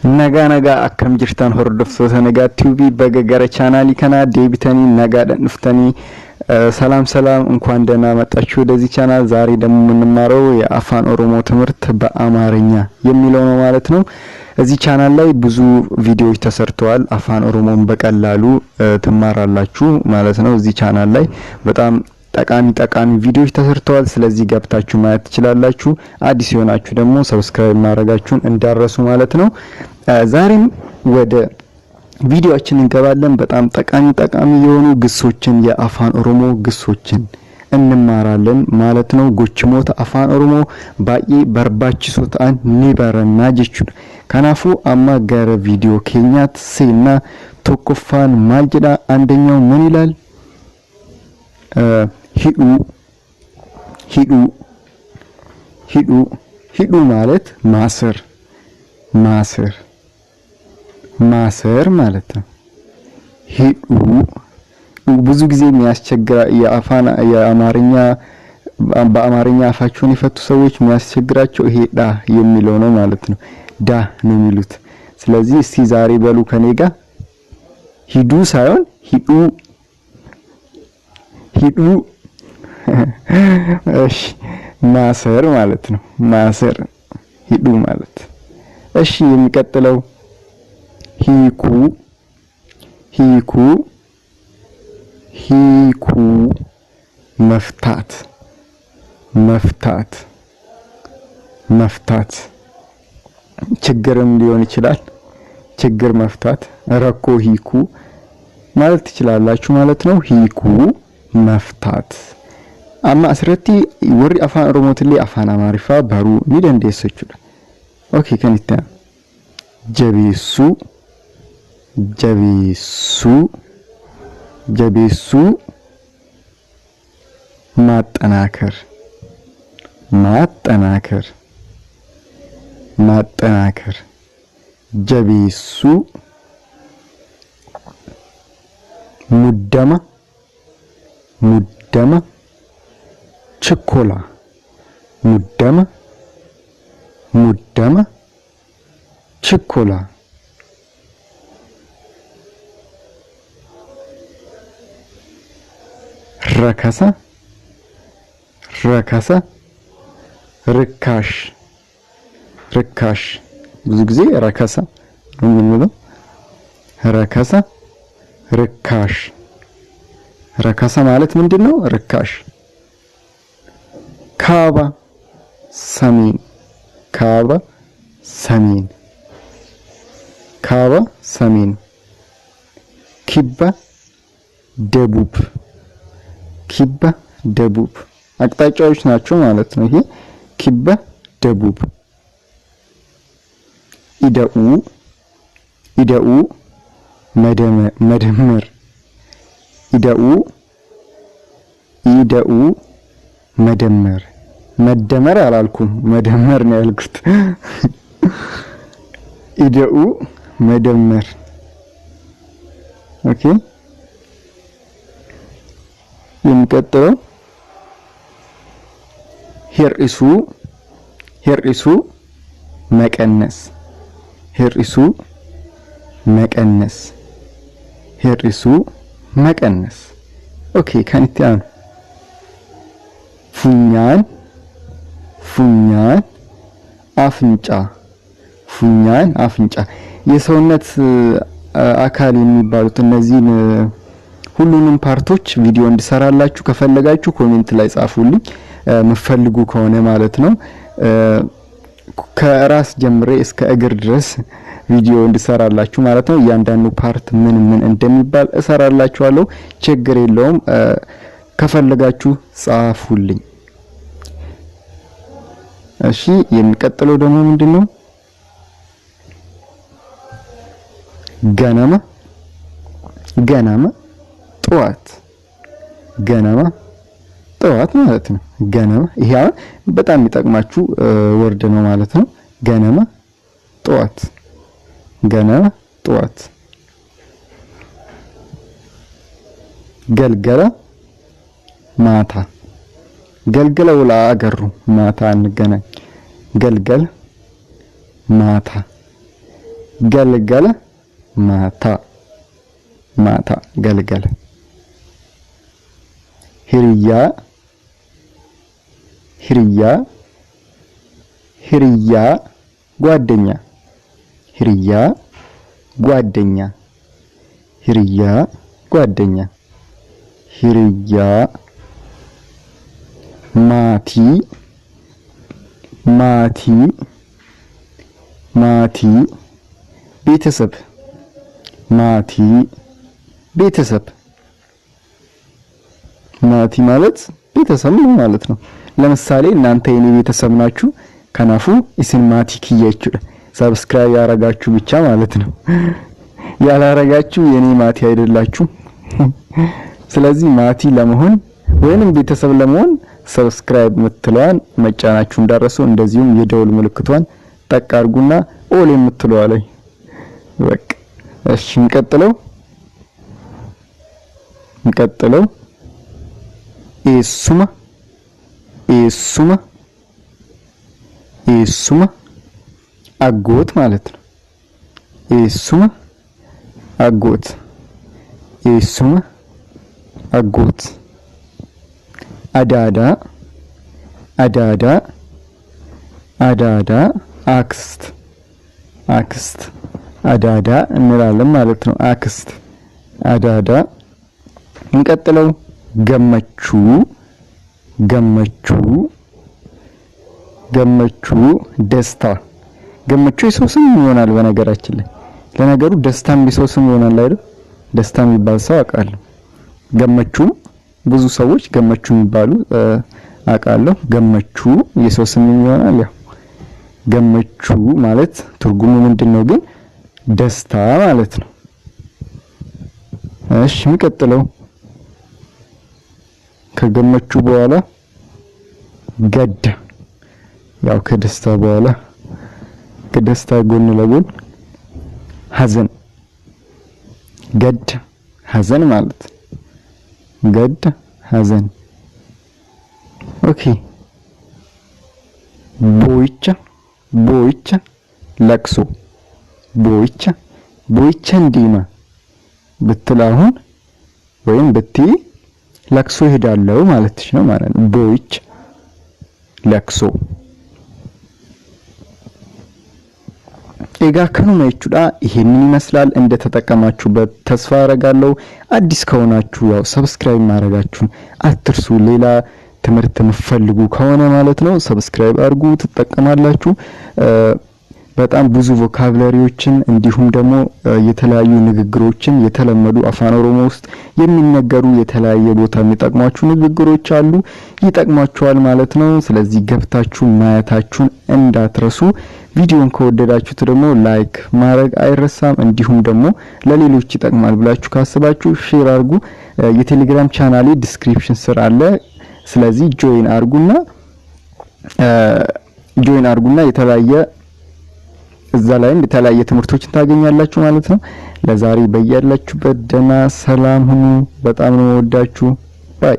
nagaa akkam jirtan hordoftoota nagaa TV baga gara ቻናሊ kana deebitanii nagaadhaan dhuftanii ሰላም እንኳን ደህና መጣችሁ ወደዚህ ቻናል። ዛሬ ደግሞ የምንማረው የአፋን ኦሮሞ ትምህርት በአማርኛ የሚለው ነው ማለት ነው። እዚህ ቻናል ላይ ብዙ ቪዲዮዎች ተሰርተዋል። አፋን ኦሮሞን በቀላሉ ትማራላችሁ ማለት ነው። እዚህ ቻናል ላይ በጣም ጠቃሚ ቪዲዮዎች ተሰርተዋል። ስለዚህ ገብታችሁ ማየት ትችላላችሁ። አዲስ የሆናችሁ ደግሞ ሰብስክራይብ ማድረጋችሁን እንዳረሱ ማለት ነው። ዛሬም ወደ ቪዲዮአችን እንገባለን። በጣም ጠቃሚ የሆኑ ግሶችን የአፋን ኦሮሞ ግሶችን እንማራለን ማለት ነው። ጎችሞታ አፋን ኦሮሞ ባዬ በርባችሶታን ኒበረና ጀቹ ከናፉ አማ ጋር ቪዲዮ ኬኛት ሴና ቶኮፋን ማልጅዳ አንደኛው ምን ይላል? ሂዱ ማለት ማሰር ማለት ነው። ሂዱ ብዙ ጊዜ የሚያስቸግራ በአማርኛ አፋቸውን የፈቱ ሰዎች የሚያስቸግራቸው ይሄ ዳ የሚለው ነው ማለት ነው። ዳ ነው የሚሉት። ስለዚህ እስቲ ዛሬ በሉ ከኔ ጋር ሂዱ ሳይሆን ሂዱ እሺ ማሰር ማለት ነው። ማሰር ሂዱ ማለት እሺ። የሚቀጥለው ሂኩ መፍታት ችግርም ሊሆን ይችላል። ችግር መፍታት ረኮ ሂኩ ማለት ትችላላችሁ ማለት ነው። ሂኩ መፍታት አማ አስረቲ ወሪ አፋን ኦሮሞትሊ አፋን አማሪፋ ባሩ ሚደንደሰቹ ኦኬ ከኒታ ጀቢሱ ማጠናከር ጀቢሱ ሙደማ ችኮላ ሙደማ ችኮላ ረከሰ ርካሽ ብዙ ጊዜ ረከሰ ነው የምንለው። ረከሰ ማለት ምንድነው? ርካሽ። ካባ ሰሜን ኪባ ደቡብ አቅጣጫዎች ናቸው ማለት ነው። ይሄ ኪባ ደቡብ። ኢደኡ መደመር መደመር አላልኩም፣ መደመር ነው ያልኩት። ኢደኡ መደመር። ኦኬ የሚቀጥለው ሄርኢሱ መቀነስ። ኦኬ ከንቲያን ፉኛን አፍንጫ የሰውነት አካል የሚባሉት እነዚህን ሁሉንም ፓርቶች ቪዲዮ እንድሰራላችሁ ከፈለጋችሁ ኮሜንት ላይ ጻፉልኝ፣ መፈልጉ ከሆነ ማለት ነው። ከራስ ጀምሬ እስከ እግር ድረስ ቪዲዮ እንድሰራላችሁ ማለት ነው። እያንዳንዱ ፓርት ምን እንደሚባል እሰራላችኋለሁ፣ ችግር የለውም። ከፈለጋችሁ ጻፉልኝ። እሺ የሚቀጥለው ደግሞ ምንድነው? ገናማ ጠዋት ማለት ነው። ገናማ ይሄ በጣም የሚጠቅማችሁ ወርድ ነው ማለት ነው። ገናማ ጠዋት ገልገላ ማታ ገልገላ አገሩ ማታ እንገናኝ። ገልገል ማታ ገልገለ ማታ ማታ ገልገለ ሂርያ ሂርያ ሂርያ ጓደኛ ሂርያ ጓደኛ ሂርያ ጓደኛ ሂርያ ማቲ ማቲ ማቲ ቤተሰብ ማቲ ቤተሰብ ማቲ ማለት ቤተሰብ ማለት ነው። ለምሳሌ እናንተ የኔ ቤተሰብ ናችሁ ከናፉ ኢስን ማቲ ኪያችሁ ሰብስክራይብ ያረጋችሁ ብቻ ማለት ነው። ያላረጋችሁ የኔ ማቲ አይደላችሁ። ስለዚህ ማቲ ለመሆን ወይንም ቤተሰብ ለመሆን ሰብስክራይብ ምትለዋን መጫናችሁ እንዳረሱ፣ እንደዚሁም የደውል ምልክቷን ጠቅ አድርጉና ኦል የምትለዋ ላይ በቃ እሺ። እንቀጥለው ኤሱማ ኤሱማ ኤሱማ አጎት ማለት ነው። ኤሱማ አጎት ኤሱማ አጎት አዳዳ አዳዳ አዳዳ አክስት አክስት አዳዳ እንላለን ማለት ነው። አክስት አዳዳ። እንቀጥለው ገመቹ ገመቹ ገመቹ ደስታ ገመቹ የሰው ስም ይሆናል። በነገራችን ላይ ለነገሩ ደስታም የሰው ስም ይሆናል አይደል? ደስታ የሚባል ሰው አውቃለሁ። ገመቹ ብዙ ሰዎች ገመቹ የሚባሉ አውቃለሁ። ገመቹ የሰው ስም ይሆናል። ያው ገመቹ ማለት ትርጉሙ ምንድነው ግን ደስታ ማለት ነው። እሺ እንቀጥለው ከገመቹ በኋላ ገዳ ያው ከደስታ በኋላ ከደስታ ጎን ለጎን ሐዘን ገድ ሐዘን ማለት ገድ ሐዘን። ኦኬ ቦይቻ ቦይቻ ለቅሶ ቦይቻ ቦይቻ እንዲማ ብትላሁን ወይም ብትይ ለቅሶ ሄዳለው ማለት ነው ማለት ነው። ቦይቻ ለቅሶ ኤጋ ከኑመይቹዳ ይሄንን ይመስላል። እንደተጠቀማችሁበት ተስፋ አረጋለሁ። አዲስ ከሆናችሁ ያው ሰብስክራይብ ማድረጋችሁን አትርሱ። ሌላ ትምህርት የምትፈልጉ ከሆነ ማለት ነው ሰብስክራይብ አድርጉ፣ ትጠቀማላችሁ። በጣም ብዙ ቮካብላሪዎችን እንዲሁም ደግሞ የተለያዩ ንግግሮችን የተለመዱ አፋን ኦሮሞ ውስጥ የሚነገሩ የተለያየ ቦታ የሚጠቅሟችሁ ንግግሮች አሉ፣ ይጠቅማችኋል ማለት ነው። ስለዚህ ገብታችሁ ማየታችሁን እንዳትረሱ። ቪዲዮን ከወደዳችሁት ደግሞ ላይክ ማድረግ አይረሳም። እንዲሁም ደግሞ ለሌሎች ይጠቅማል ብላችሁ ካስባችሁ ሼር አድርጉ። የቴሌግራም ቻናሌ ዲስክሪፕሽን ስር አለ። ስለዚህ ጆይን አድርጉና የተለያየ እዛ ላይም የተለያየ ትምህርቶችን ታገኛላችሁ ማለት ነው። ለዛሬ በያላችሁበት ደህና ሰላም ሁኑ። በጣም ነው ወዳችሁ ባይ